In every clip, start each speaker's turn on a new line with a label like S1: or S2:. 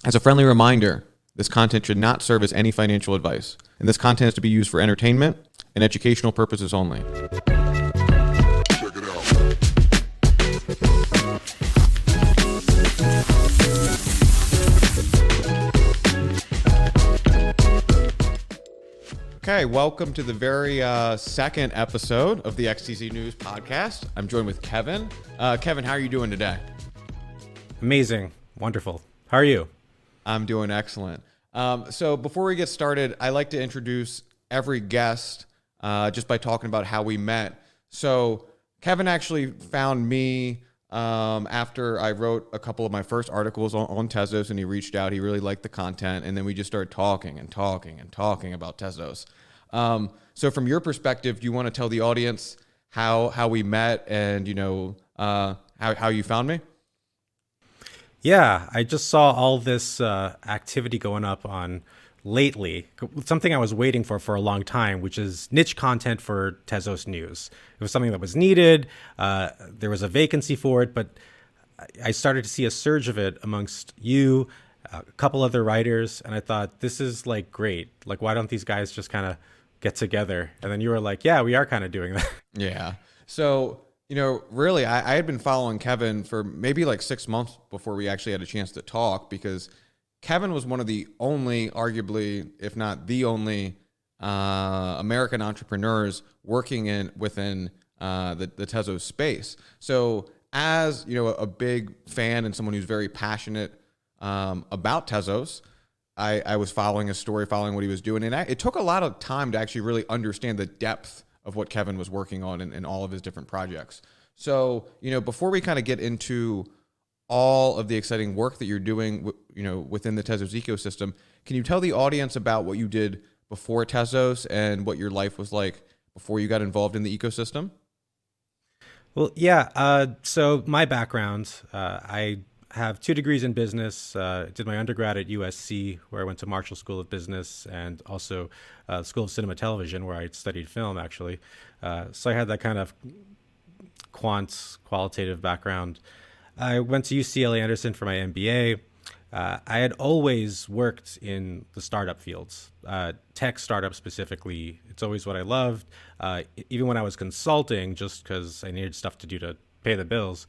S1: As a friendly reminder, this content should not serve as any financial advice, and this content is to be used for entertainment and educational purposes only. Check it out. Okay, welcome to the very second episode of the XTZNews podcast. I'm joined with Kevin. Kevin, how are you doing today?
S2: Amazing. Wonderful. How are you?
S1: I'm doing excellent. So before we get started, I like to introduce every guest just by talking about how we met. So Kevin actually found me after I wrote a couple of my first articles on Tezos, and he reached out. He really liked the content, and then we just started talking about Tezos. So from your perspective, do you want to tell the audience how we met and how you found me?
S2: Yeah, I just saw all this activity going up on lately, something I was waiting for a long time, which is niche content for Tezos News. It was something that was needed. There was a vacancy for it, but I started to see a surge of it amongst you, a couple other writers, and I thought, this is like great. Like, why don't these guys just kind of get together? And then you were like, yeah, we are kind of doing that.
S1: Yeah. So, really, I had been following Kevin for maybe like 6 months before we actually had a chance to talk, because Kevin was one of the only, arguably, if not the only, American entrepreneurs working within the Tezos space. So as, a big fan and someone who's very passionate about Tezos, I was following his story, following what he was doing. And it took a lot of time to actually really understand the depth of what Kevin was working on in all of his different projects. So, before we kind of get into all of the exciting work that you're doing, within the Tezos ecosystem, can you tell the audience about what you did before Tezos and what your life was like before you got involved in the ecosystem?
S2: Well, yeah. So my background, I have 2 degrees in business. Did my undergrad at USC, where I went to Marshall School of Business, and also School of Cinema Television, where I studied film, actually. So I had that kind of qualitative background. I went to UCLA Anderson for my MBA. I had always worked in the startup fields, tech startups specifically. It's always what I loved. Even when I was consulting, just because I needed stuff to do to pay the bills,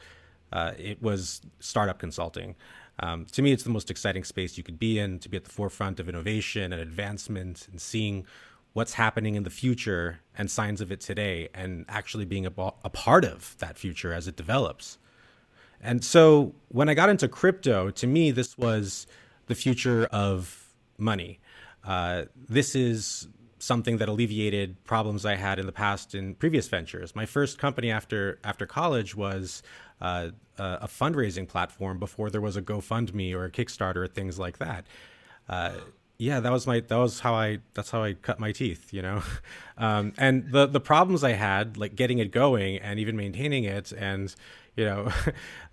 S2: it was startup consulting. To me, it's the most exciting space you could be in, to be at the forefront of innovation and advancement and seeing what's happening in the future and signs of it today, and actually being a part of that future as it develops. And so when I got into crypto, to me, this was the future of money. This is something that alleviated problems I had in the past in previous ventures. My first company after college was a fundraising platform before there was a GoFundMe or a Kickstarter or things like that. That's how I cut my teeth, and the problems I had, like getting it going and even maintaining it, and the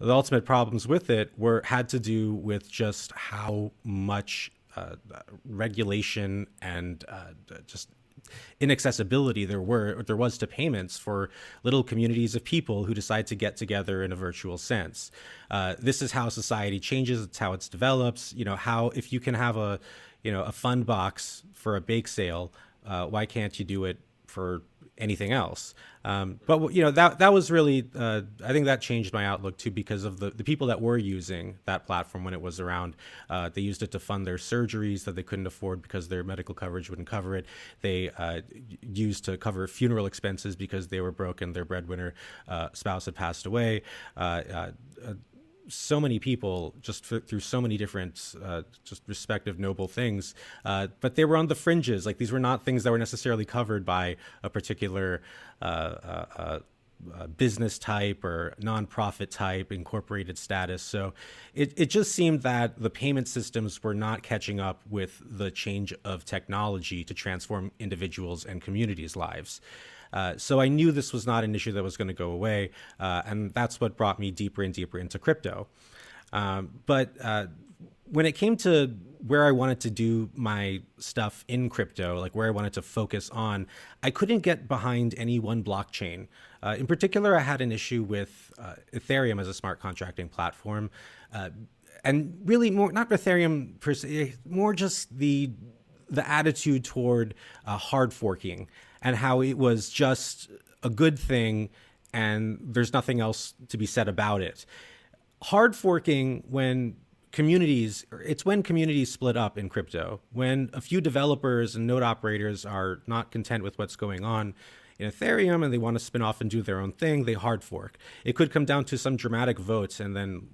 S2: ultimate problems with it had to do with just how much regulation and just inaccessibility there was to payments for little communities of people who decide to get together in a virtual sense. This is how society changes. It's how it develops. How, if you can have a fund box for a bake sale, why can't you do it for anything else? But that was really, I think that changed my outlook too, because of the people that were using that platform when it was around. They used it to fund their surgeries that they couldn't afford because their medical coverage wouldn't cover it. They used to cover funeral expenses because they were broke and their breadwinner spouse had passed away. So many people just through so many different just respective noble things, but they were on the fringes. Like, these were not things that were necessarily covered by a particular business type or nonprofit type, incorporated status. So it just seemed that the payment systems were not catching up with the change of technology to transform individuals and communities' lives. So I knew this was not an issue that was going to go away, and that's what brought me deeper and deeper into crypto. But when it came to where I wanted to do my stuff in crypto, like where I wanted to focus on, I couldn't get behind any one blockchain. In particular, I had an issue with Ethereum as a smart contracting platform. and really more not Ethereum per se, more just the attitude toward hard forking and how it was just a good thing and there's nothing else to be said about it. Hard forking when communities split up in crypto, when a few developers and node operators are not content with what's going on in Ethereum and they want to spin off and do their own thing, they hard fork. It could come down to some dramatic votes, and then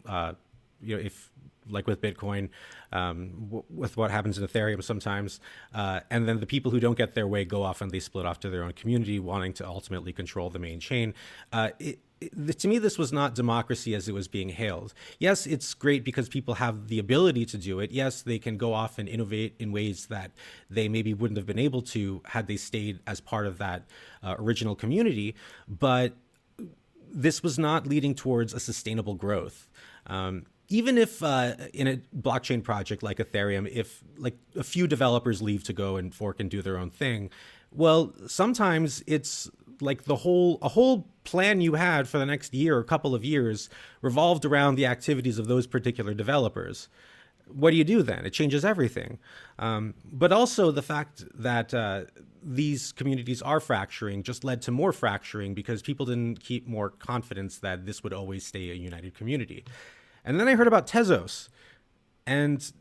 S2: if like with Bitcoin, with what happens in Ethereum sometimes, and then the people who don't get their way go off and they split off to their own community, wanting to ultimately control the main chain. To me, this was not democracy as it was being hailed. Yes, it's great because people have the ability to do it. Yes, they can go off and innovate in ways that they maybe wouldn't have been able to had they stayed as part of that original community. But this was not leading towards a sustainable growth. Even if in a blockchain project like Ethereum, if like a few developers leave to go and fork and do their own thing, well, sometimes it's like a whole plan you had for the next year or couple of years revolved around the activities of those particular developers. What do you do then? It changes everything. But also the fact that these communities are fracturing just led to more fracturing because people didn't keep more confidence that this would always stay a united community. And then I heard about Tezos and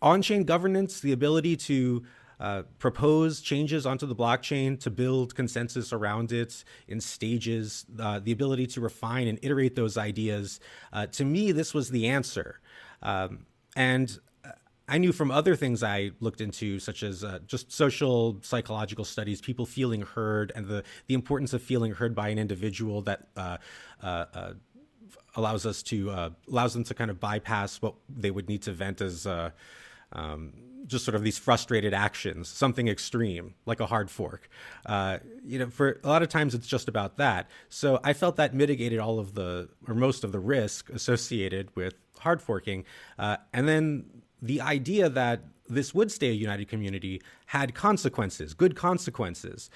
S2: on-chain governance, the ability to propose changes onto the blockchain, to build consensus around it in stages, the ability to refine and iterate those ideas. To me, this was the answer. And I knew from other things I looked into, such as just social psychological studies, people feeling heard and the importance of feeling heard by an individual that allows them to kind of bypass what they would need to vent as just sort of these frustrated actions, something extreme like a hard fork. For a lot of times it's just about that. So I felt that mitigated most of the risk associated with hard forking. And then the idea that this would stay a united community had consequences, good consequences.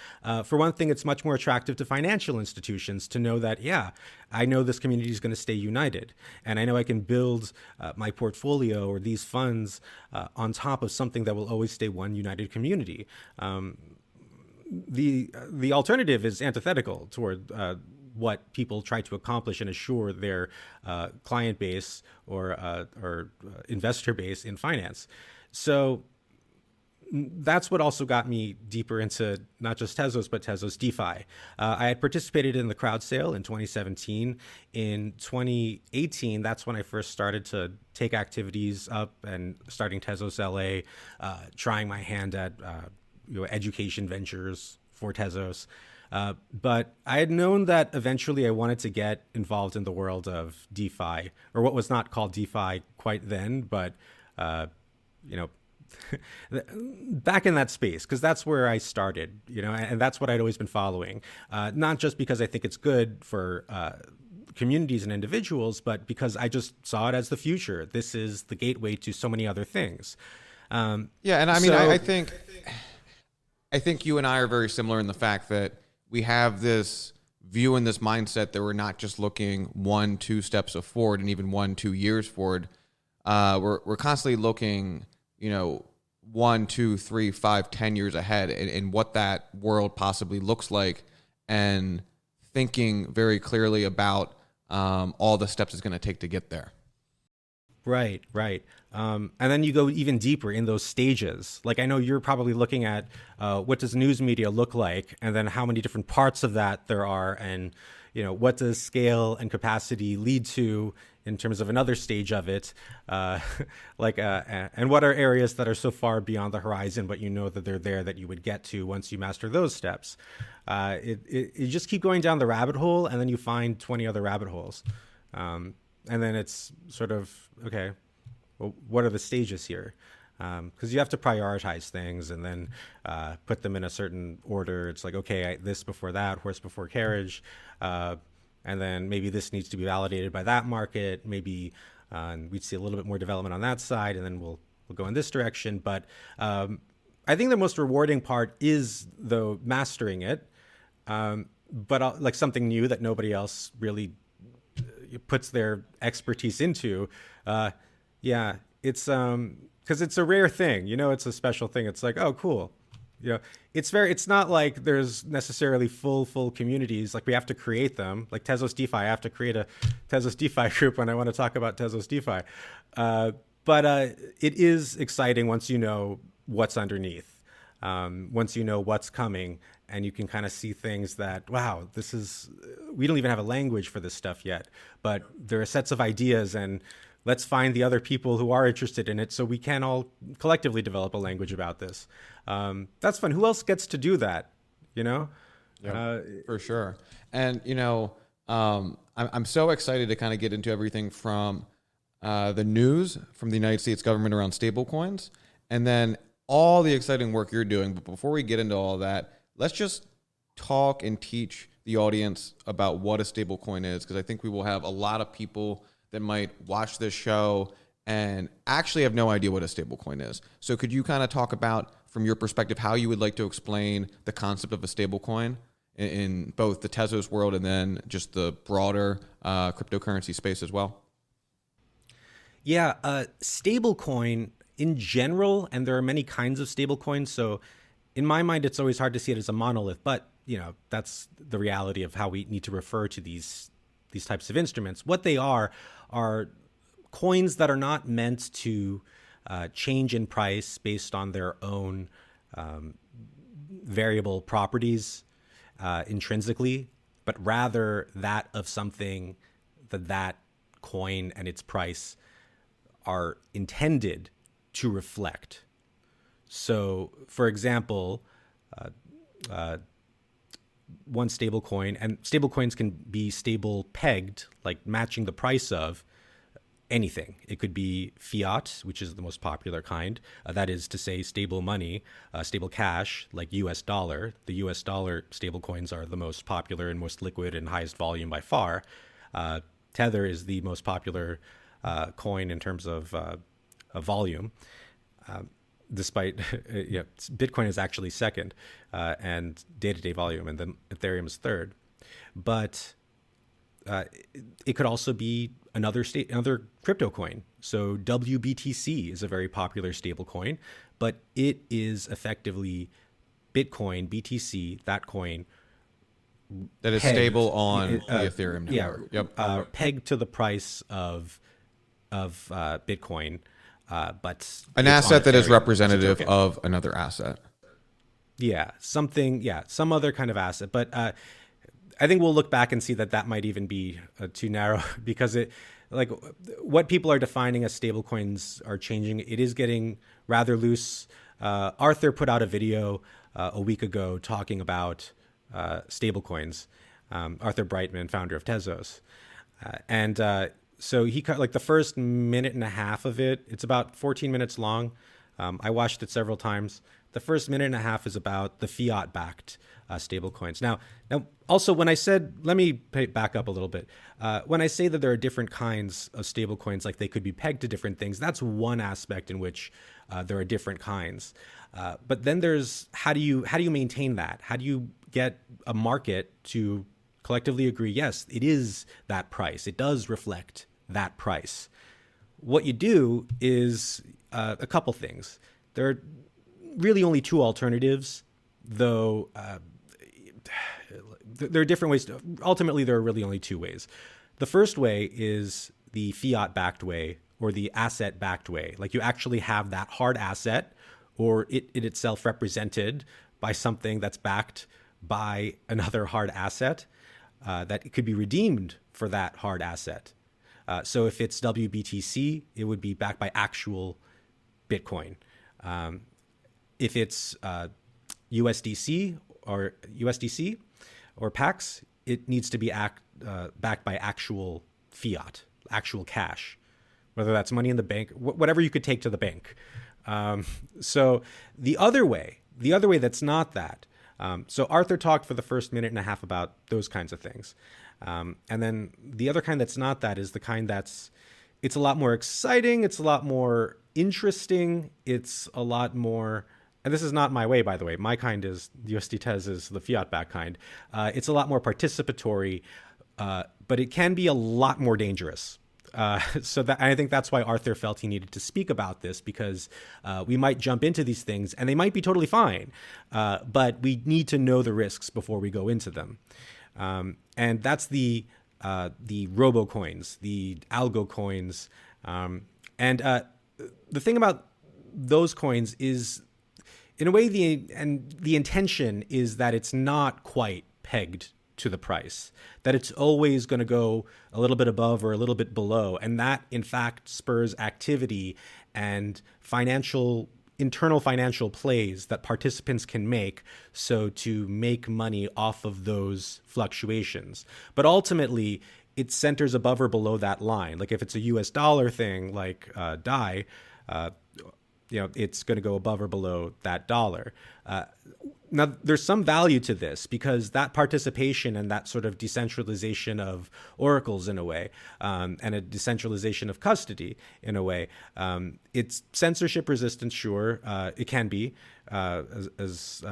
S2: For one thing, it's much more attractive to financial institutions to know that, yeah, I know this community is going to stay united. And I know I can build my portfolio or these funds on top of something that will always stay one united community. The alternative is antithetical toward what people try to accomplish and assure their client base or investor base in finance. So that's what also got me deeper into not just Tezos, but Tezos DeFi. I had participated in the crowd sale in 2017. In 2018, that's when I first started to take activities up and starting Tezos LA, trying my hand at education ventures for Tezos. But I had known that eventually I wanted to get involved in the world of DeFi, or what was not called DeFi quite then, but back in that space, because that's where I started, and that's what I'd always been following. Not just because I think it's good for communities and individuals, but because I just saw it as the future. This is the gateway to so many other things.
S1: And I mean, I think you and I are very similar in the fact that we have this view and this mindset that we're not just looking 1-2 steps forward and even 1-2 years forward. We're constantly looking, 1, 2, 3, 5, 10 years ahead in what that world possibly looks like, and thinking very clearly about all the steps it's going to take to get there.
S2: Right. And then you go even deeper in those stages. Like, I know you're probably looking at what does news media look like, and then how many different parts of that there are, and what does scale and capacity lead to in terms of another stage of it, and what are areas that are so far beyond the horizon, but that they're there, that you would get to once you master those steps. You just keep going down the rabbit hole, and then you find 20 other rabbit holes. And then it's sort of, okay, well, what are the stages here? Because you have to prioritize things and then put them in a certain order. It's like, okay, this before that, horse before carriage. And then maybe this needs to be validated by that market. Maybe we'd see a little bit more development on that side, and then we'll go in this direction. But I think the most rewarding part is, though, mastering it, but like something new that nobody else really puts their expertise into, yeah, it's because it's a rare thing, it's a special thing. It's like, oh, cool. It's not like there's necessarily full communities. Like we have to create them. Like Tezos DeFi, I have to create a Tezos DeFi group when I want to talk about Tezos DeFi. But it is exciting once you know what's underneath, once you know what's coming, and you can kind of see things that, wow, we don't even have a language for this stuff yet, but there are sets of ideas, and let's find the other people who are interested in it so we can all collectively develop a language about this. That's fun. Who else gets to do that?
S1: Yeah, for sure. And, I'm so excited to kind of get into everything from the news from the United States government around stablecoins, and then all the exciting work you're doing. But before we get into all that, let's just talk and teach the audience about what a stablecoin is, because I think we will have a lot of people that might watch this show and actually have no idea what a stablecoin is. So could you kind of talk about, from your perspective, how you would like to explain the concept of a stablecoin in both the Tezos world and then just the broader cryptocurrency space as well?
S2: Yeah, stablecoin in general, and there are many kinds of stablecoins. So in my mind, it's always hard to see it as a monolith, but that's the reality of how we need to refer to these types of instruments. What they are coins that are not meant to change in price based on their own variable properties intrinsically, but rather that of something that coin and its price are intended to reflect. So, for example, one stablecoin, and stablecoins can be stable pegged, like matching the price of anything. It could be fiat, which is the most popular kind. That is to say, stable money, stable cash, like US dollar. The US dollar stablecoins are the most popular and most liquid and highest volume by far. Tether is the most popular coin in terms of volume. Despite Bitcoin is actually second, and day-to-day volume, and then Ethereum is third. But it could also be another crypto coin. So WBTC is a very popular stable coin, but it is effectively Bitcoin, BTC, that coin.
S1: That is stable on the Ethereum network.
S2: Yeah, pegged to the price of Bitcoin. But
S1: an asset that is representative of another asset.
S2: Yeah, some other kind of asset. But I think we'll look back and see that might even be too narrow, because what people are defining as stablecoins are changing. It is getting rather loose. Arthur put out a video a week ago talking about stablecoins. Arthur Brightman, founder of Tezos, so he cut the first minute and a half of it. It's about 14 minutes long. I watched it several times. The first minute and a half is about the fiat-backed stablecoins. Now, also, when I said, let me back up a little bit. When I say that there are different kinds of stablecoins, like they could be pegged to different things, that's one aspect in which there are different kinds. But then there's how do you maintain that? How do you get a market to collectively agree, yes, it is that price. It does reflect that price. What you do is a couple things. There are really only two alternatives, though there are different ways. Ultimately, there are really only two ways. The first way is the fiat-backed way, or the asset-backed way. Like you actually have that hard asset, or it itself represented by something that's backed by another hard asset. That it could be redeemed for that hard asset. So if it's WBTC, it would be backed by actual Bitcoin. If it's USDC or USDC or PAX, it needs to be backed by actual fiat, actual cash, whether that's money in the bank, whatever you could take to the bank. So the other way that's not that. So Arthur talked for the first minute and a half about those kinds of things. And then the other kind that's not that is the kind it's a lot more exciting. It's a lot more interesting. It's a lot more, and this is not my way, by the way. My kind is USDtez is the fiat back kind. It's a lot more participatory, but it can be a lot more dangerous. So that, I think that's why Arthur felt he needed to speak about this, because we might jump into these things and they might be totally fine, but we need to know the risks before we go into them. And that's the Robocoins, the algo coins. And the thing about those coins is, in a way, the intention is that it's not quite pegged to the price, that it's always going to go a little bit above or a little bit below. And that, in fact, spurs activity and internal financial plays that participants can make, so to make money off of those fluctuations. But ultimately, it centers above or below that line. Like if it's a US dollar thing, like DAI, it's going to go above or below that dollar. Now, there's some value to this, because that participation and that sort of decentralization of oracles in a way, and a decentralization of custody in a way, it's censorship resistant, sure. It can be, as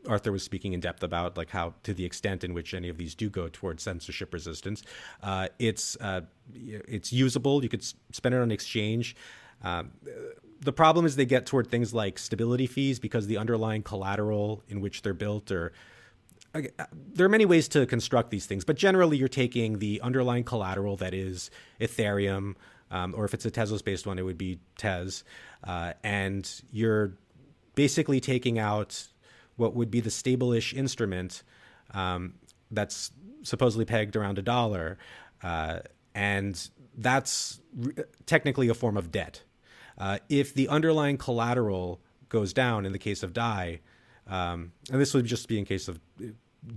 S2: Arthur was speaking in depth about, like how, to the extent in which any of these do go towards censorship resistance, it's usable. You could spend it on exchange. The problem is they get toward things like stability fees, because the underlying collateral in which they're built, or there are many ways to construct these things, but generally you're taking the underlying collateral that is Ethereum, or if it's a Tezos-based one, it would be Tez, and you're basically taking out what would be the stable-ish instrument that's supposedly pegged around $1, and that's technically a form of debt. If the underlying collateral goes down in the case of DAI, and this would just be in case of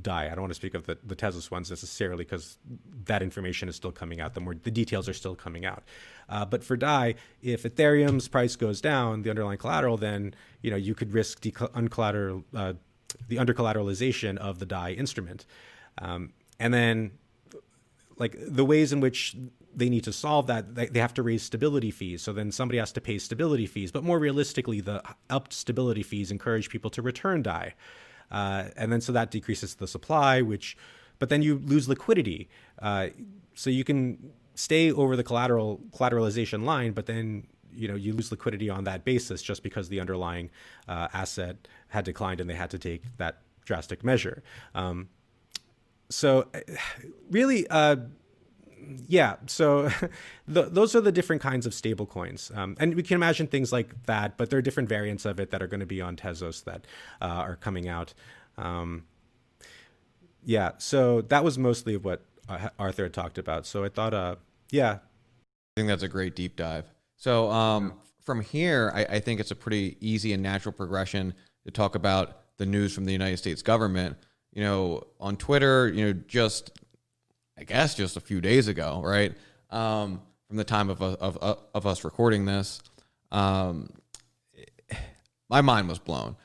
S2: DAI, I don't want to speak of the Tezos ones necessarily, because that information is still coming out. The details are still coming out. But for DAI, if Ethereum's price goes down, the underlying collateral, then you could risk the under-collateralization of the DAI instrument. And then, like, the ways in which they need to solve that, they have to raise stability fees. So then somebody has to pay stability fees. But more realistically, the upped stability fees encourage people to return DAI. And then so that decreases the supply, but then you lose liquidity. So you can stay over the collateralization line, but then you lose liquidity on that basis, just because the underlying asset had declined and they had to take that drastic measure. So really, yeah, so those are the different kinds of stable coins. And we can imagine things like that, but there are different variants of it that are going to be on Tezos that are coming out. Yeah, so that was mostly what Arthur had talked about. So I thought, yeah.
S1: I think that's a great deep dive. So from here, I think it's a pretty easy and natural progression to talk about the news from the United States government. On Twitter, just a few days ago, right? From the time of us recording this, my mind was blown.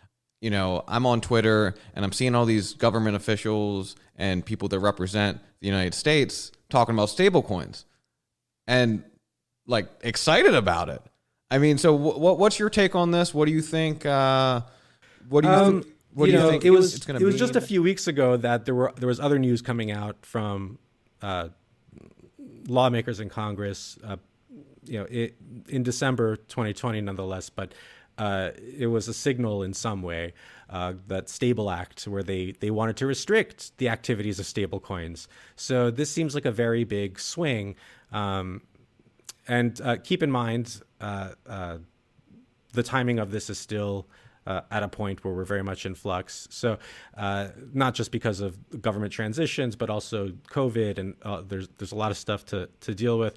S1: I'm on Twitter and I'm seeing all these government officials and people that represent the United States talking about stablecoins and like excited about it. I mean, so what's your take on this? What do you think? What do you think? What do you think
S2: it was
S1: going to be?
S2: It was just a few weeks ago that there was other news coming out from lawmakers in Congress, in December 2020, nonetheless, but it was a signal in some way, that Stable Act, where they wanted to restrict the activities of stablecoins. So this seems like a very big swing. And keep in mind, the timing of this is still at a point where we're very much in flux. So not just because of government transitions, but also COVID, and there's a lot of stuff to deal with.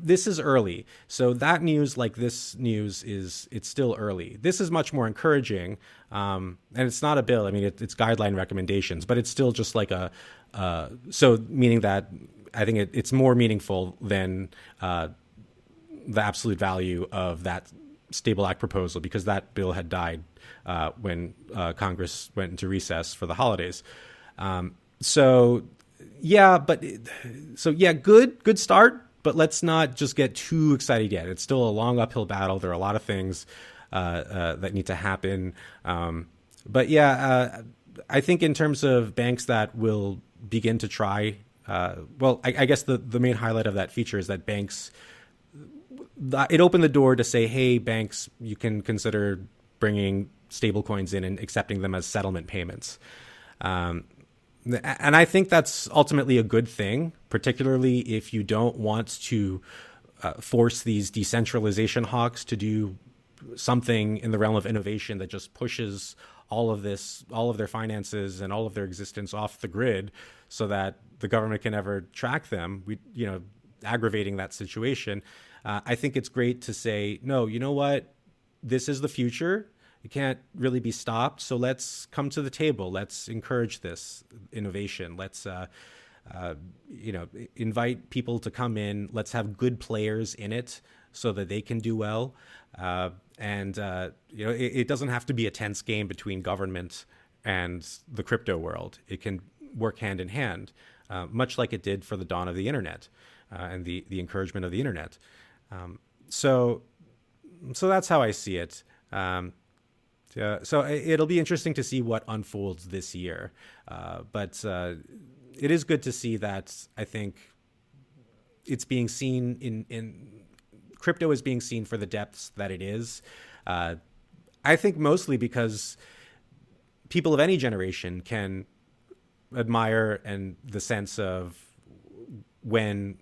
S2: This is early. So that news, like this news, it's still early. This is much more encouraging. And it's not a bill. I mean, it's guideline recommendations, but it's still just like so meaning that I think it's more meaningful than the absolute value of that Stable Act proposal, because that bill had died when Congress went into recess for the holidays. Good start, but let's not just get too excited yet. It's still a long uphill battle. There are a lot of things that need to happen. I think in terms of banks that will begin to try I guess the main highlight of that feature is that banks, it opened the door to say, hey, banks, you can consider bringing stablecoins in and accepting them as settlement payments. And I think that's ultimately a good thing, particularly if you don't want to force these decentralization hawks to do something in the realm of innovation that just pushes all of their finances and all of their existence off the grid so that the government can never track them, aggravating that situation. I think it's great to say, no, you know what? This is the future. It can't really be stopped. So let's come to the table. Let's encourage this innovation. Let's, invite people to come in. Let's have good players in it so that they can do well. It doesn't have to be a tense game between government and the crypto world. It can work hand in hand, much like it did for the dawn of the internet and the encouragement of the internet. So that's how I see it. So it'll be interesting to see what unfolds this year. But it is good to see that I think it's being seen in crypto is being seen for the depths that it is. I think mostly because people of any generation can admire and the sense of when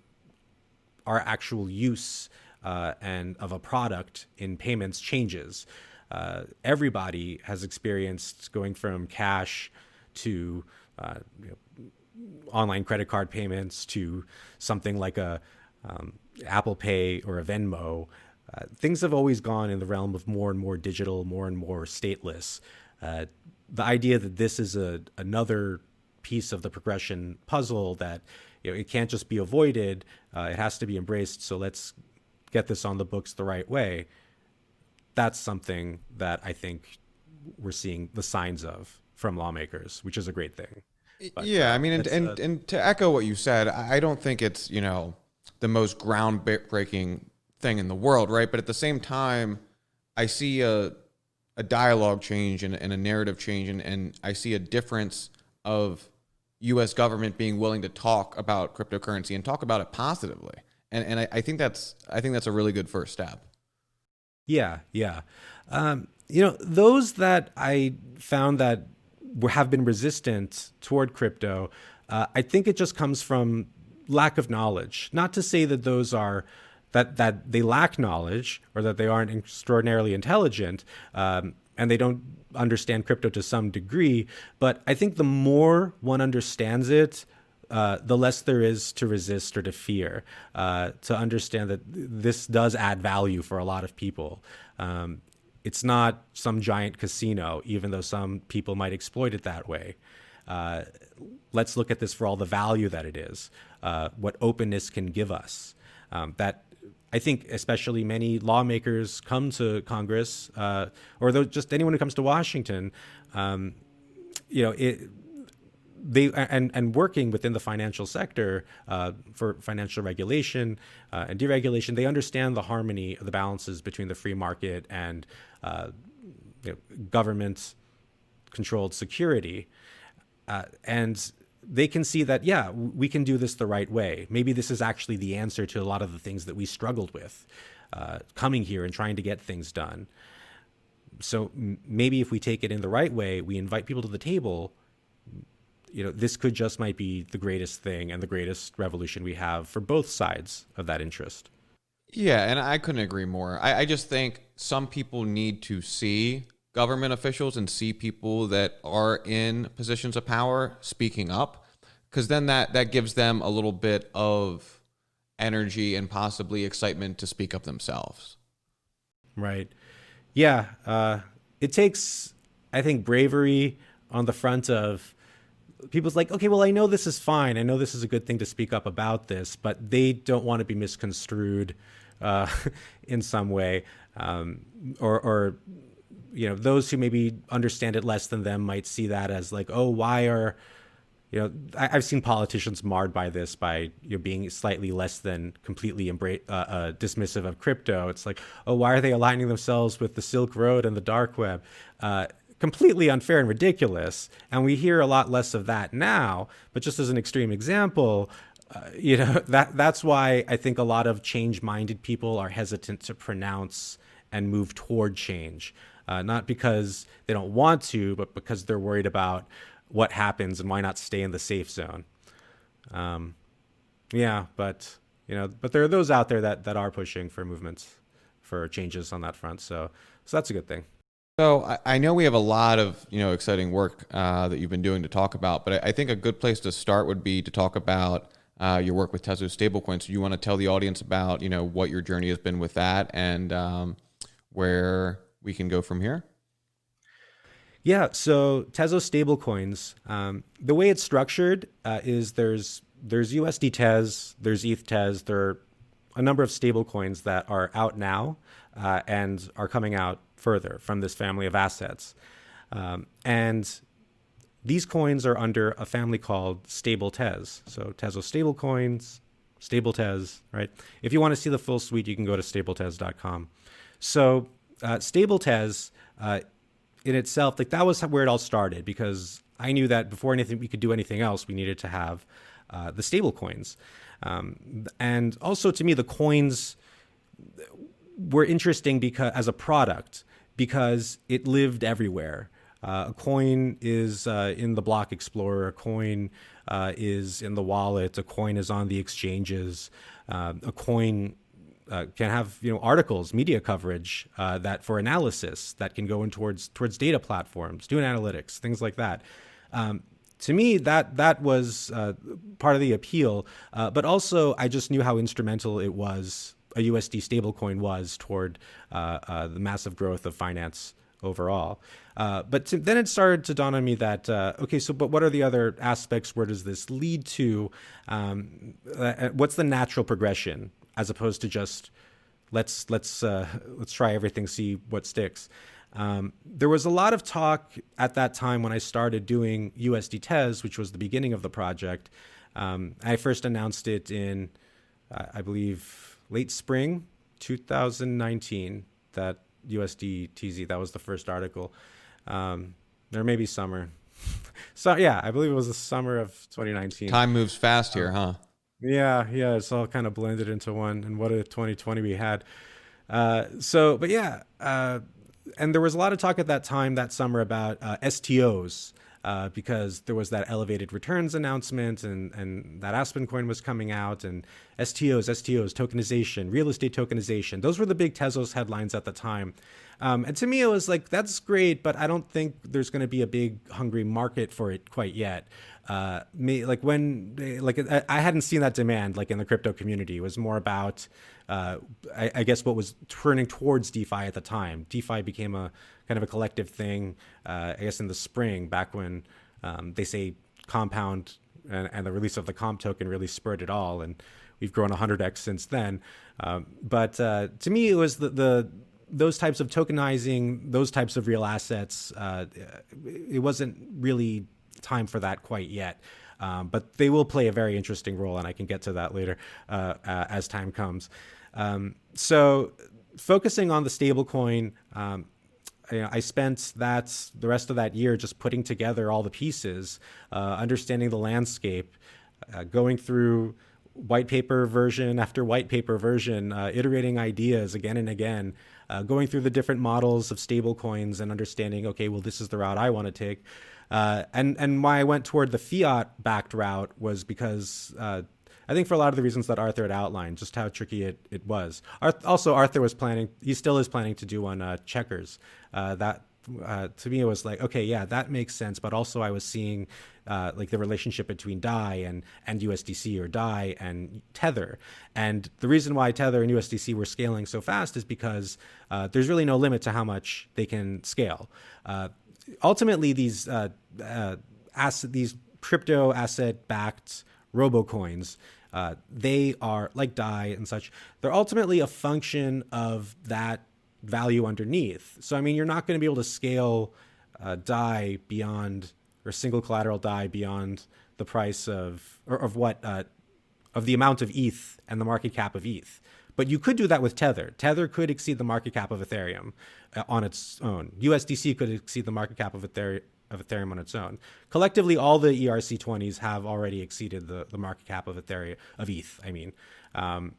S2: our actual use and of a product in payments changes. Everybody has experienced going from cash to online credit card payments to something like a Apple Pay or a Venmo. Things have always gone in the realm of more and more digital, more and more stateless. The idea that this is another piece of the progression puzzle that it can't just be avoided, it has to be embraced. So let's get this on the books the right way. That's something that I think we're seeing the signs of from lawmakers, which is a great thing. But,
S1: yeah, I mean, and to echo what you said, I don't think it's, the most groundbreaking thing in the world, right? But at the same time, I see a dialogue change and a narrative change, and I see a difference of U.S. government being willing to talk about cryptocurrency and talk about it positively. And I think that's a really good first step.
S2: Yeah. Those that I found that have been resistant toward crypto, I think it just comes from lack of knowledge. Not to say that those are that they lack knowledge or that they aren't extraordinarily intelligent and they don't understand crypto to some degree, but I think the more one understands it, the less there is to resist or to fear, to understand that this does add value for a lot of people. It's not some giant casino, even though some people might exploit it that way. Let's look at this for all the value that it is, what openness can give us. That I think especially many lawmakers come to Congress, or just anyone who comes to Washington, they working within the financial sector for financial regulation and deregulation, they understand the harmony of the balances between the free market and government-controlled security. And they can see that, yeah, we can do this the right way. Maybe this is actually the answer to a lot of the things that we struggled with coming here and trying to get things done. So maybe if we take it in the right way, we invite people to the table, this could just might be the greatest thing and the greatest revolution we have for both sides of that interest.
S1: Yeah, and I couldn't agree more. I just think some people need to see government officials and see people that are in positions of power speaking up, because then that gives them a little bit of energy and possibly excitement to speak up themselves.
S2: Right. Yeah. It takes, I think, bravery on the front of people's like, okay, well, I know this is fine. I know this is a good thing to speak up about this, but they don't want to be misconstrued in some way. Or those who maybe understand it less than them might see that as like, oh, why are, I've seen politicians marred by this, by being slightly less than completely dismissive of crypto. It's like, oh, why are they aligning themselves with the Silk Road and the dark web? completely unfair and ridiculous. And we hear a lot less of that now. But just as an extreme example, that's why I think a lot of change-minded people are hesitant to pronounce and move toward change. Not because they don't want to, but because they're worried about what happens and why not stay in the safe zone. But there are those out there that are pushing for movements, for changes on that front. So that's a good thing.
S1: So I know we have a lot of exciting work that you've been doing to talk about, but I think a good place to start would be to talk about your work with Tezos Stablecoins. So you want to tell the audience about what your journey has been with that and where we can go from here?
S2: Yeah, so Tezos Stablecoins, the way it's structured is there's USDtez, there's ETHtez, there are a number of stablecoins that are out now and are coming out further from this family of assets. And these coins are under a family called StableTez. So Tezos Stablecoins, StableTez, right? If you want to see the full suite, you can go to StableTez.com. So StableTez in itself, that was where it all started, because I knew that before we could do anything else, we needed to have the stable coins. And also, to me, the coins were interesting as a product, because it lived everywhere. A coin is in the block explorer, a coin is in the wallet, a coin is on the exchanges, a coin can have articles, media coverage that for analysis that can go in towards data platforms, doing analytics, things like that. To me, that was part of the appeal, but also I just knew how instrumental it was, a USD stablecoin was, toward the massive growth of finance overall. But then it started to dawn on me that, but what are the other aspects? Where does this lead to? What's the natural progression, as opposed to just let's try everything, see what sticks. There was a lot of talk at that time when I started doing USDtez, which was the beginning of the project. I first announced it in, I believe, late spring 2019, that USDtz, that was the first article. Or maybe summer. So yeah, I believe it was the summer of 2019.
S1: Time moves fast here, huh?
S2: Yeah, it's all kind of blended into one. And what a 2020 we had. And there was a lot of talk at that time, that summer, about STOs, because there was that elevated returns announcement, and that Aspen coin was coming out, and STOs, tokenization, real estate tokenization. Those were the big Tezos headlines at the time. And to me, it was like, that's great, but I don't think there's going to be a big hungry market for it quite yet. I hadn't seen that demand in the crypto community. It was more about, I guess, what was turning towards DeFi at the time. DeFi became a kind of a collective thing, I guess, in the spring, back when they say compound and the release of the comp token really spurred it all. And we've grown 100x since then. But to me, it was those types of tokenizing, those types of real assets. It wasn't really time for that quite yet. But they will play a very interesting role, and I can get to that later as time comes. So focusing on the stablecoin, I spent the rest of that year just putting together all the pieces, understanding the landscape, going through white paper version after white paper version, iterating ideas again and again, going through the different models of stablecoins and understanding, okay, well, this is the route I want to take. And why I went toward the fiat-backed route was because I think for a lot of the reasons that Arthur had outlined, just how tricky it was. Also, Arthur was he still is planning to do on checkers. That to me, it was like, okay, yeah, that makes sense. But also I was seeing the relationship between DAI and USDC, or DAI and Tether. And the reason why Tether and USDC were scaling so fast is because there's really no limit to how much they can scale. Ultimately, these crypto asset-backed Robocoins, they are like DAI and such. They're ultimately a function of that value underneath. So, I mean, you're not going to be able to scale DAI beyond, or single collateral DAI beyond the price of the amount of ETH and the market cap of ETH. But you could do that with Tether. Tether could exceed the market cap of Ethereum on its own. USDC could exceed the market cap of Ethereum on its own. Collectively, all the ERC20s have already exceeded the market cap of Ethereum, of ETH, I mean.
S1: And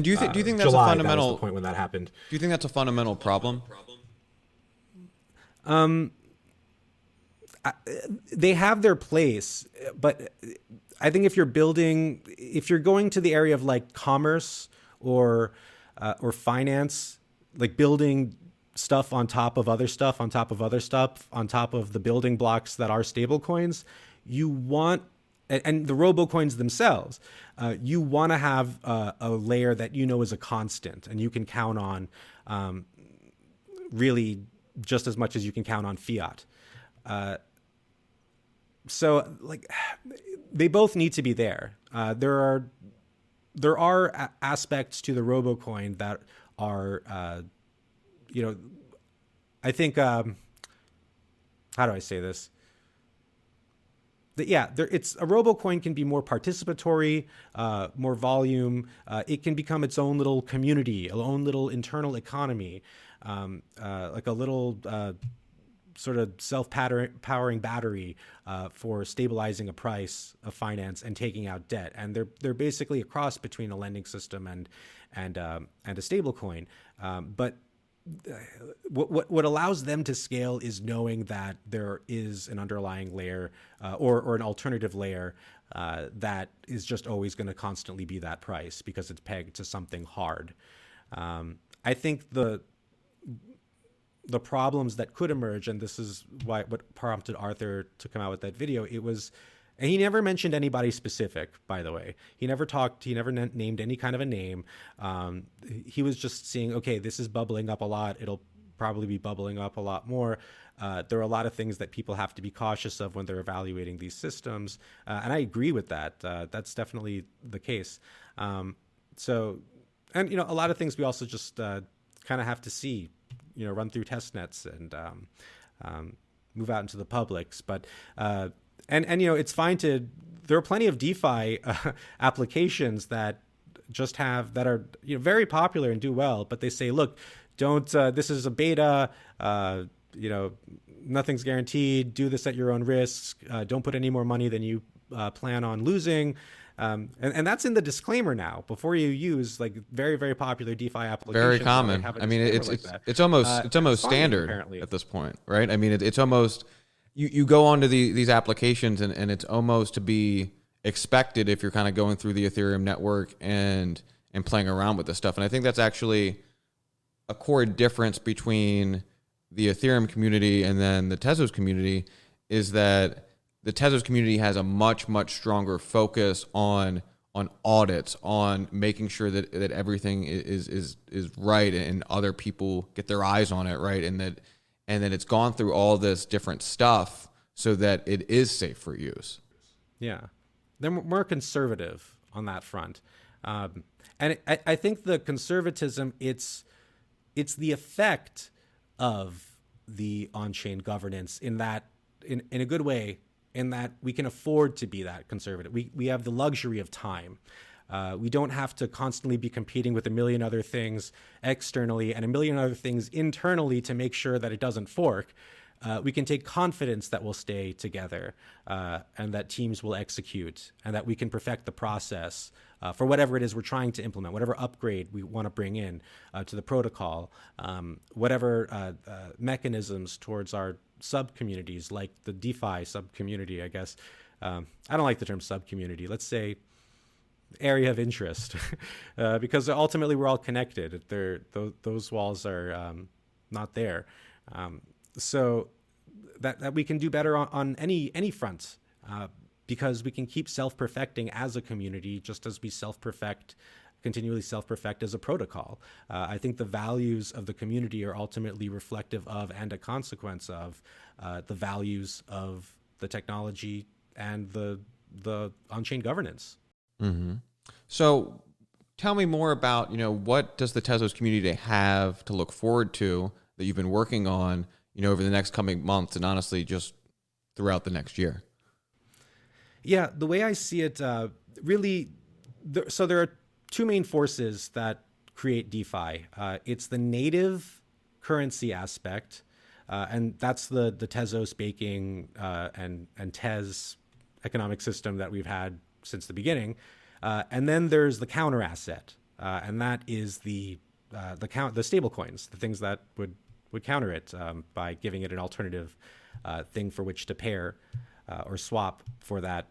S1: do you think that's
S2: July,
S1: a fundamental
S2: that was the point when that happened?
S1: Do you think that's a fundamental problem?
S2: They have their place, but I think if you're going to the area of like commerce or finance, like building stuff on top of other stuff, on top of other stuff, on top of the building blocks that are stablecoins, you want, and the Robocoins themselves, you want to have a layer that you know is a constant and you can count on really just as much as you can count on fiat. So like they both need to be there. There are aspects to the Robocoin that are, I think, how do I say this? It's a Robocoin can be more participatory, more volume. It can become its own little community, its own little internal economy, like a little sort of self-powering battery for stabilizing a price of finance and taking out debt. And they're basically a cross between a lending system and a stablecoin. But what allows them to scale is knowing that there is an underlying layer or an alternative layer that is just always going to constantly be that price because it's pegged to something hard. I think the problems that could emerge, and this is what prompted Arthur to come out with that video, and he never mentioned anybody specific, by the way. He never named any kind of a name. He was just seeing, okay, this is bubbling up a lot. It'll probably be bubbling up a lot more. There are a lot of things that people have to be cautious of when they're evaluating these systems. And I agree with that. That's definitely the case. And a lot of things we also just kind of have to see, run through test nets and move out into the publics. But it's fine there are plenty of DeFi applications that are very popular and do well, but they say, look, don't, this is a beta, nothing's guaranteed, do this at your own risk, don't put any more money than you plan on losing. And that's in the disclaimer now. Before you use like very, very popular DeFi applications,
S1: very common. I mean, it's almost standard apparently at this point, right? I mean, it's almost you go onto these applications and it's almost to be expected if you're kind of going through the Ethereum network and playing around with this stuff. And I think that's actually a core difference between the Ethereum community and then the Tezos community is that the Tezos community has a much, much stronger focus on audits, on making sure that everything is right and other people get their eyes on it, right? And that it's gone through all this different stuff so that it is safe for use.
S2: Yeah. They're more conservative on that front. And I think the conservatism, it's the effect of the on-chain governance in a good way, in that we can afford to be that conservative. We have the luxury of time. We don't have to constantly be competing with a million other things externally and a million other things internally to make sure that it doesn't fork. We can take confidence that we'll stay together and that teams will execute and that we can perfect the process for whatever it is we're trying to implement, whatever upgrade we want to bring in to the protocol, whatever mechanisms towards our sub-communities, like the DeFi sub-community, I guess. I don't like the term sub-community. Let's say area of interest, because ultimately we're all connected. Those walls are not there. So that we can do better on any front, because we can keep self-perfecting as a community, just as we continually self-perfect as a protocol. I think the values of the community are ultimately reflective of and a consequence of the values of the technology and the on-chain governance.
S1: Mm-hmm. So tell me more about, what does the Tezos community have to look forward to that you've been working on, over the next coming months and honestly just throughout the next year?
S2: Yeah, the way I see it, really, so there are two main forces that create DeFi. It's the native currency aspect, and that's the Tezos baking and Tez economic system that we've had since the beginning. And then there's the counter asset, and that is the stablecoins, the things that would counter it by giving it an alternative thing for which to pair or swap for that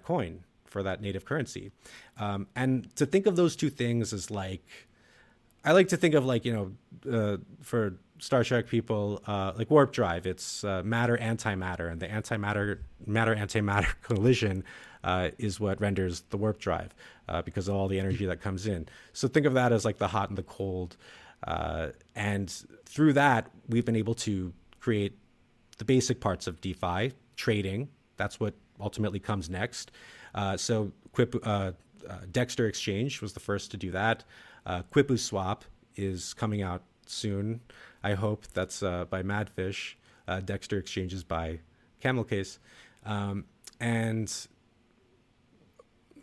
S2: coin, for that native currency. And to think of those two things as like, I like to think of like, for Star Trek people, like warp drive. It's matter antimatter, and the antimatter collision is what renders the warp drive because of all the energy that comes in. So think of that as like the hot and the cold. And through that, we've been able to create the basic parts of DeFi, trading. That's what ultimately comes next. So Dexter Exchange was the first to do that. Quipu Swap is coming out soon. I hope that's by Madfish. Dexter Exchange is by Camel Case. And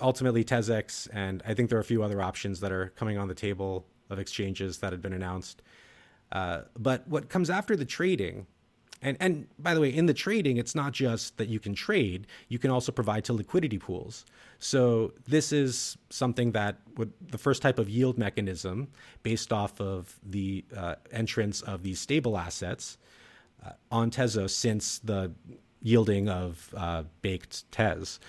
S2: ultimately TezX, and I think there are a few other options that are coming on the table of exchanges that had been announced. But what comes after the trading, and by the way, in the trading, it's not just that you can trade, you can also provide to liquidity pools. So this is something that the first type of yield mechanism based off of the entrance of these stable assets on Tezos since the yielding of baked Tez.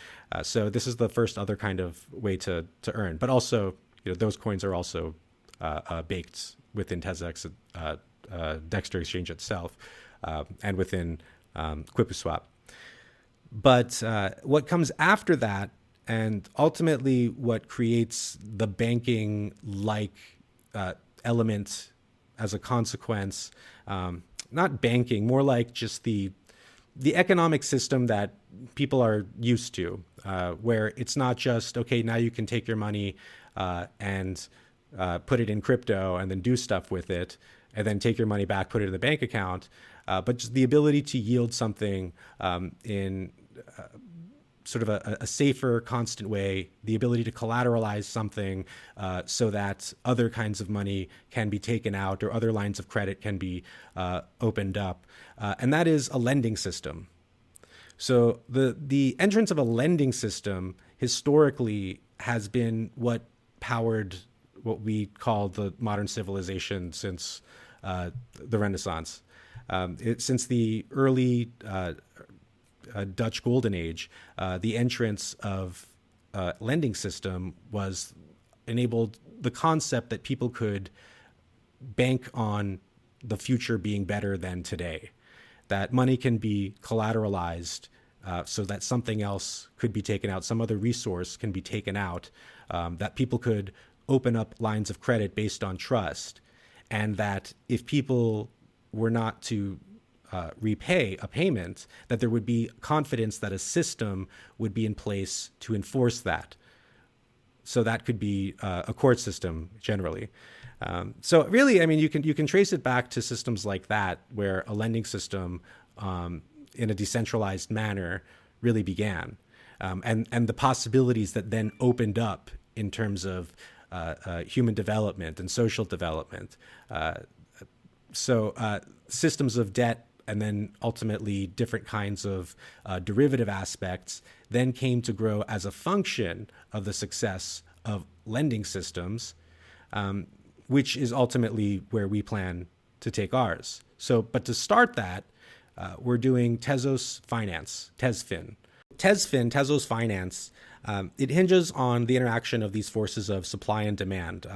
S2: So this is the first other kind of way to earn, but also those coins are also baked within TezX, Dexter Exchange itself, and within QuipuSwap. But what comes after that, and ultimately what creates the banking-like element as a consequence, not banking, more like just the economic system that people are used to, where it's not just, okay, now you can take your money and put it in crypto and then do stuff with it, and then take your money back, put it in the bank account, but just the ability to yield something in sort of a safer, constant way, the ability to collateralize something so that other kinds of money can be taken out or other lines of credit can be opened up. And that is a lending system. So the entrance of a lending system historically has been what powered what we call the modern civilization since the Renaissance. Since the early Dutch Golden Age, the entrance of lending system was enabled the concept that people could bank on the future being better than today, that money can be collateralized so that something else could be taken out, some other resource can be taken out, that people could open up lines of credit based on trust, and that if people were not to repay a payment, that there would be confidence that a system would be in place to enforce that. So that could be a court system generally. So really, I mean, you can trace it back to systems like that, where a lending system in a decentralized manner really began, and the possibilities that then opened up in terms of human development and social development. So systems of debt, and then ultimately different kinds of derivative aspects, then came to grow as a function of the success of lending systems, which is ultimately where we plan to take ours. So, but to start that, we're doing Tezos Finance, TezFin. TezFin, Tezos Finance, it hinges on the interaction of these forces of supply and demand.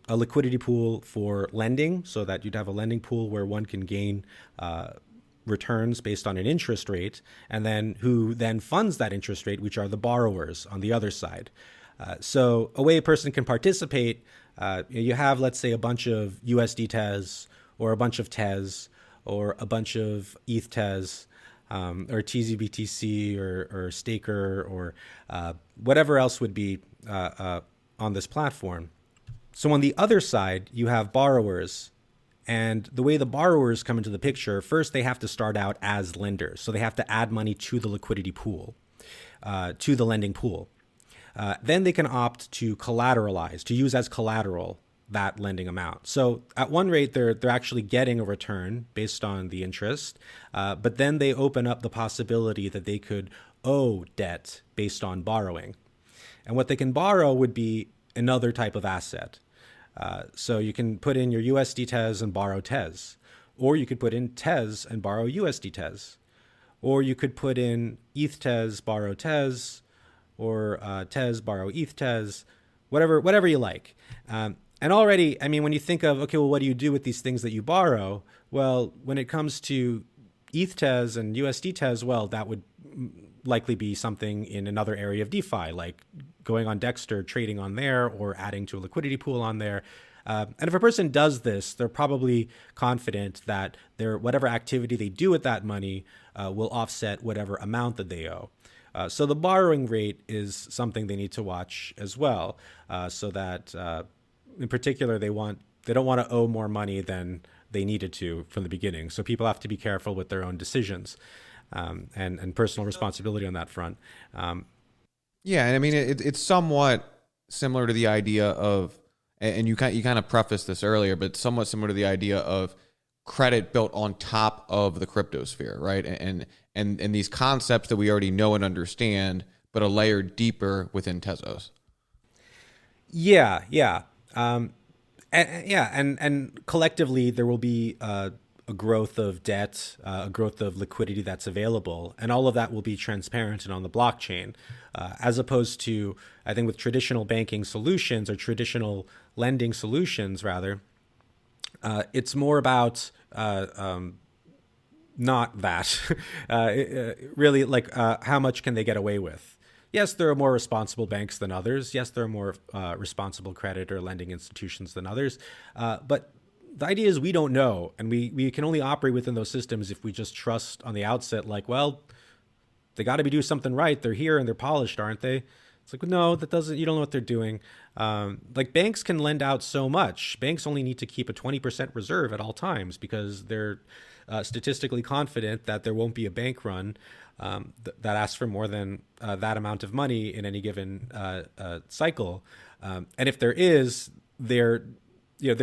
S2: A liquidity pool for lending, so that you'd have a lending pool where one can gain returns based on an interest rate, and then who then funds that interest rate, which are the borrowers on the other side. So a way a person can participate, you have, let's say, a bunch of USDtez, or a bunch of Tez, or a bunch of ETHtez, or WBTC, or Staker, or whatever else would be on this platform. So on the other side, you have borrowers, and the way the borrowers come into the picture, first they have to start out as lenders. So they have to add money to the liquidity pool, to the lending pool. Then they can opt to collateralize, to use as collateral that lending amount. So at one rate, they're actually getting a return based on the interest, but then they open up the possibility that they could owe debt based on borrowing. And what they can borrow would be another type of asset. So you can put in your USDtez and borrow Tez, or you could put in Tez and borrow USDtez, or you could put in ETHtez, borrow Tez, or Tez, borrow ETHtez, whatever you like. And already, I mean, when you think of, okay, well, what do you do with these things that you borrow? Well, when it comes to ETHtez and USDtez, well, that would likely be something in another area of DeFi, like going on Dexter, trading on there, or adding to a liquidity pool on there. And if a person does this, they're probably confident that whatever activity they do with that money will offset whatever amount that they owe. So the borrowing rate is something they need to watch as well, so that in particular they don't want to owe more money than they needed to from the beginning. So people have to be careful with their own decisions and personal responsibility on that front.
S1: Yeah, and I mean it's somewhat similar to the idea of, and you kind of prefaced this earlier, but somewhat similar to the idea of credit built on top of the cryptosphere, right? And these concepts that we already know and understand, but a layer deeper within Tezos.
S2: Yeah. And collectively there will be a growth of debt, a growth of liquidity that's available, and all of that will be transparent and on the blockchain, as opposed to, I think, with traditional banking solutions or traditional lending solutions, rather, it's more about not that, really, like how much can they get away with? Yes, there are more responsible banks than others. Yes, there are more responsible credit or lending institutions than others. But the idea is we don't know, and we can only operate within those systems if we just trust on the outset, like, well, they got to be doing something right. They're here and they're polished, aren't they? It's like, no, that doesn't. You don't know what they're doing. Like banks can lend out so much. Banks only need to keep a 20% reserve at all times because they're statistically confident that there won't be a bank run that asks for more than that amount of money in any given cycle. And if there is, they're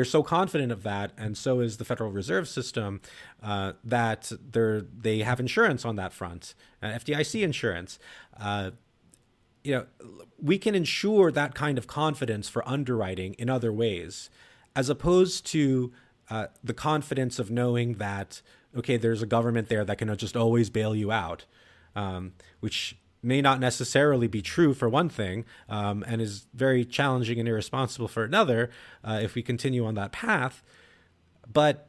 S2: so confident of that, and so is the Federal Reserve System, that they have insurance on that front, FDIC insurance. We can ensure that kind of confidence for underwriting in other ways, as opposed to the confidence of knowing that, okay, there's a government there that can just always bail you out, which may not necessarily be true for one thing, and is very challenging and irresponsible for another if we continue on that path. But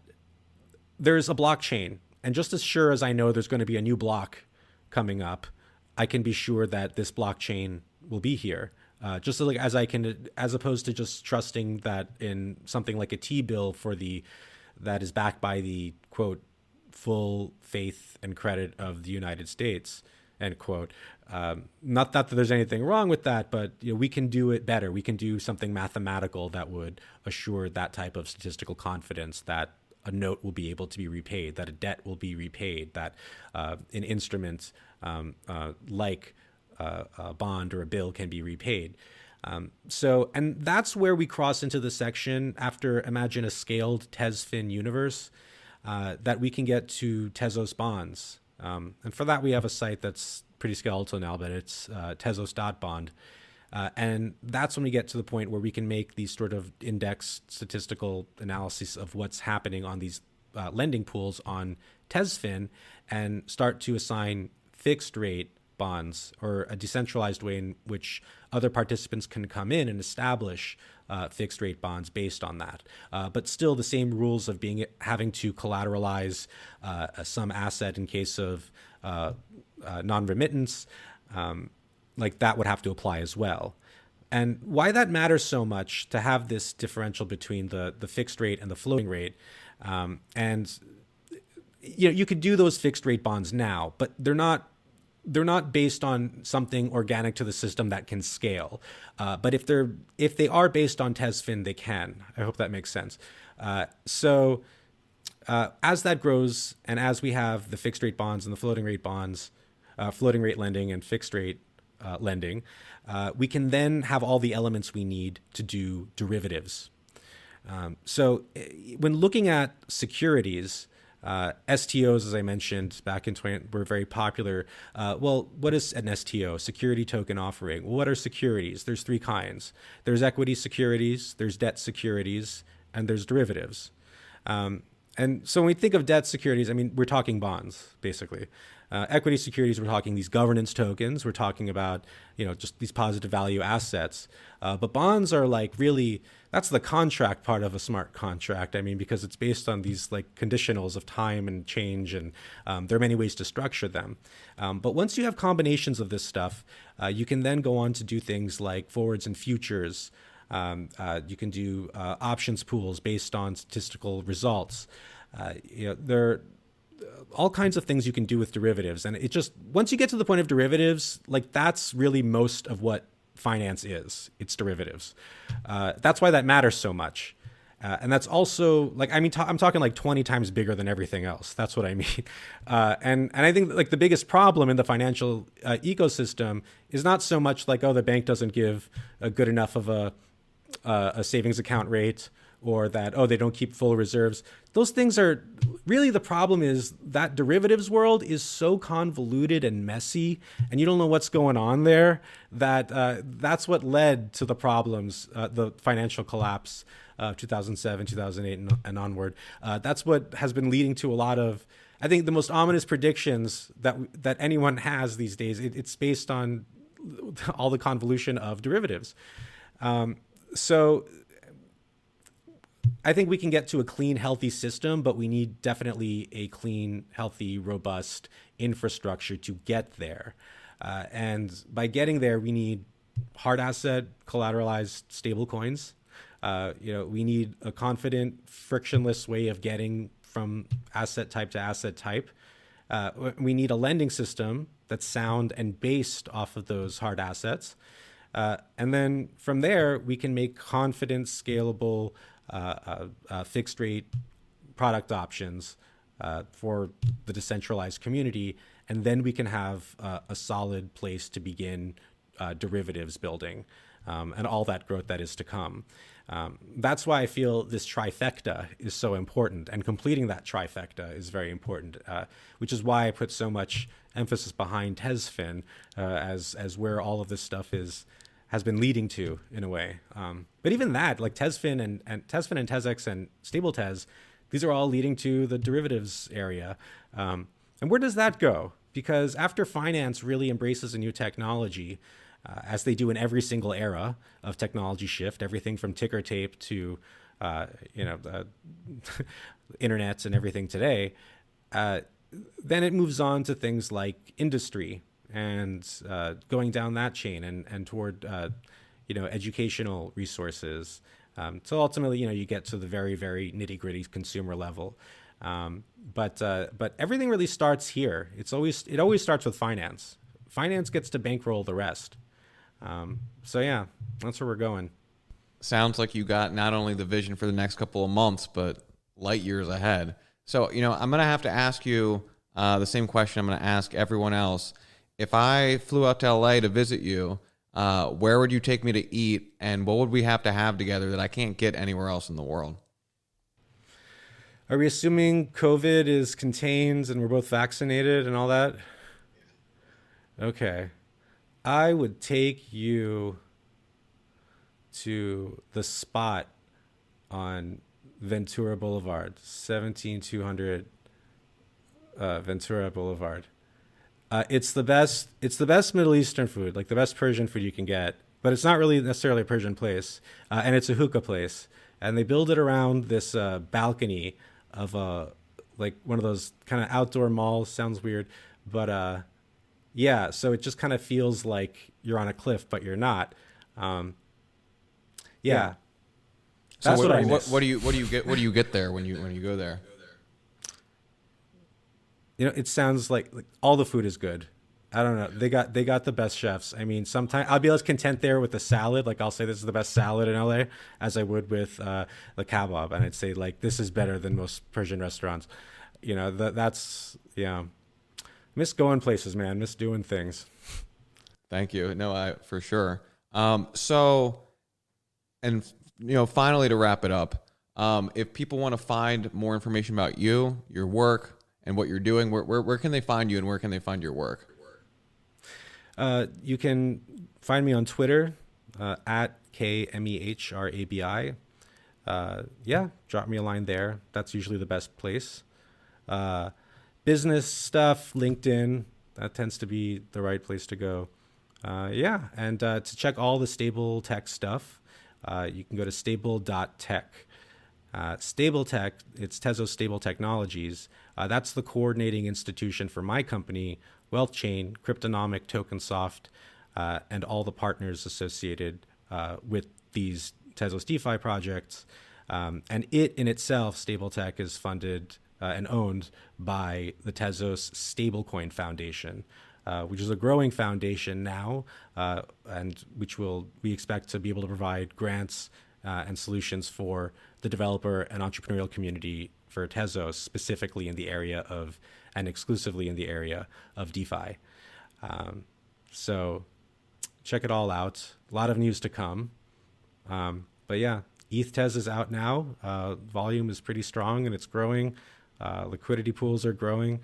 S2: there's a blockchain, and just as sure as I know there's going to be a new block coming up, I can be sure that this blockchain will be here. Just like as I can, as opposed to just trusting that in something like a T-bill that is backed by the quote full faith and credit of the United States, end quote. Not that there's anything wrong with that, but we can do it better. We can do something mathematical that would assure that type of statistical confidence that a note will be able to be repaid, that a debt will be repaid, that an instrument like a bond or a bill can be repaid. And that's where we cross into the section after imagine a scaled TezFin universe that we can get to Tezos bonds. And for that, we have a site that's pretty skeletal now, but it's Tezos.bond. And that's when we get to the point where we can make these sort of index statistical analysis of what's happening on these lending pools on TezFin and start to assign fixed rate bonds, or a decentralized way in which other participants can come in and establish fixed rate bonds based on that. But still the same rules of having to collateralize some asset in case of non-remittance, like that would have to apply as well. And why that matters so much to have this differential between the fixed rate and the floating rate, and you could do those fixed rate bonds now, but they're not based on something organic to the system that can scale. But if they are based on TezFin, they can. I hope that makes sense. So as that grows, and as we have the fixed rate bonds and the floating rate bonds, floating rate lending and fixed rate lending, we can then have all the elements we need to do derivatives. When looking at securities, STOs, as I mentioned back in 20, were very popular. Well, what is an STO? Security token offering. What are securities? There's three kinds. There's equity securities, there's debt securities, and there's derivatives. And so when we think of debt securities, I mean, we're talking bonds, basically. Equity securities, we're talking these governance tokens. We're talking about, just these positive value assets. But bonds are like really, that's the contract part of a smart contract. I mean, because it's based on these like conditionals of time and change, and there are many ways to structure them. But once you have combinations of this stuff, you can then go on to do things like forwards and futures. You can do options pools based on statistical results. There are all kinds of things you can do with derivatives. And it just, once you get to the point of derivatives, like that's really most of what finance is. It's derivatives. That's why that matters so much. And that's also like, I mean, I'm talking like 20 times bigger than everything else. That's what I mean. And I think like the biggest problem in the financial ecosystem is not so much like, oh, the bank doesn't give a good enough of a savings account rate, or that, oh, they don't keep full reserves. Those things are really, the problem is that derivatives world is so convoluted and messy, and you don't know what's going on there, that that's what led to the problems, the financial collapse of 2007, 2008 and onward. That's what has been leading to a lot of, I think, the most ominous predictions that anyone has these days. It's based on all the convolution of derivatives. So I think we can get to a clean, healthy system, but we need definitely a clean, healthy, robust infrastructure to get there. And by getting there, we need hard asset collateralized stablecoins. We need a confident, frictionless way of getting from asset type to asset type. We need a lending system that's sound and based off of those hard assets. And then from there, we can make confident, scalable, fixed rate product options for the decentralized community. And then we can have a solid place to begin derivatives building and all that growth that is to come. That's why I feel this trifecta is so important, and completing that trifecta is very important, which is why I put so much emphasis behind TezFin as where all of this stuff has been leading to, in a way. But even that, like TezFin and TezFin and TezX and StableTez, these are all leading to the derivatives area. And where does that go? Because after finance really embraces a new technology, as they do in every single era of technology shift, everything from ticker tape to internets and everything today, then it moves on to things like industry and going down that chain and toward educational resources. So ultimately, you get to the very, very nitty-gritty consumer level. But everything really starts here. It always starts with finance. Finance gets to bankroll the rest. So yeah, that's where we're going.
S1: Sounds like you got not only the vision for the next couple of months, but light years ahead. So, I'm going to have to ask you the same question I'm going to ask everyone else. If I flew out to LA to visit you, where would you take me to eat, and what would we have to have together that I can't get anywhere else in the world?
S2: Are we assuming COVID is contained and we're both vaccinated and all that? Okay. I would take you to the spot on Ventura Boulevard, 17200 Ventura Boulevard. It's the best Middle Eastern food, like the best Persian food you can get, but it's not really necessarily a Persian place. And it's a hookah place. And they build it around this balcony of like one of those kind of outdoor malls. Sounds weird, but yeah, so it just kind of feels like you're on a cliff, but you're not. Yeah.
S1: That's so what I miss. What do you get there when you go there?
S2: It sounds like all the food is good. I don't know. They got the best chefs. I mean, sometimes I'll be less content there with the salad. Like I'll say this is the best salad in LA, as I would with the kebab, and I'd say like this is better than most Persian restaurants. That's yeah. Miss going places, man. Miss doing things.
S1: Thank you. No, I for sure. So, and finally to wrap it up, If people want to find more information about you, your work, and what you're doing, where can they find you and where can they find your work?
S2: You can find me on Twitter at KMEHRABI. Yeah, drop me a line there. That's usually the best place. Business stuff, LinkedIn, that tends to be the right place to go. Yeah, and to check all the stable tech stuff, you can go to stable.tech. StableTech, it's Tezos Stable Technologies. That's the coordinating institution for my company, Wealthchain, Cryptonomic, Tokensoft, and all the partners associated with these Tezos DeFi projects. And it in itself, StableTech, is funded and owned by the Tezos Stablecoin Foundation, which is a growing foundation now, and which we expect to be able to provide grants and solutions for the developer and entrepreneurial community for Tezos, specifically in the area of, and exclusively in the area of DeFi. So check it all out. A lot of news to come. But yeah, ETHtz is out now. Volume is pretty strong and it's growing. Liquidity pools are growing.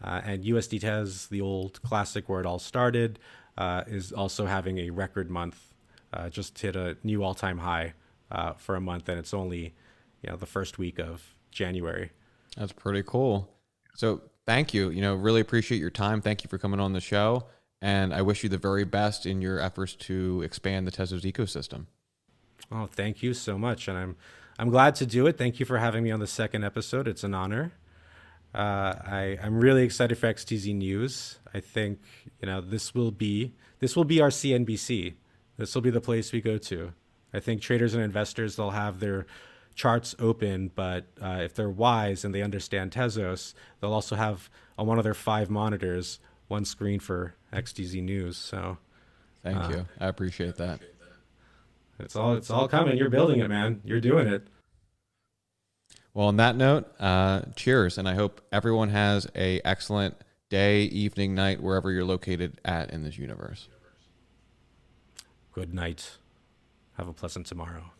S2: And USDtez, the old classic where it all started, is also having a record month. Just hit a new all-time high for a month, and it's only the first week of January.
S1: That's pretty cool. So thank you. Really appreciate your time. Thank you for coming on the show, and I wish you the very best in your efforts to expand the Tezos ecosystem.
S2: Oh, thank you so much, and I'm glad to do it. Thank you for having me on the second episode. It's an honor. I'm really excited for XTZ.News. I think this will be our CNBC. This will be the place we go to. I think traders and investors, they'll have their charts open, but if they're wise and they understand Tezos, they'll also have on one of their 5 monitors one screen for XTZ.News. So
S1: thank you. I appreciate that.
S2: It's all coming. You're building it, man. You're doing it.
S1: Well, on that note, cheers, and I hope everyone has an excellent day, evening, night, wherever you're located at in this universe.
S2: Good night. Have a pleasant tomorrow.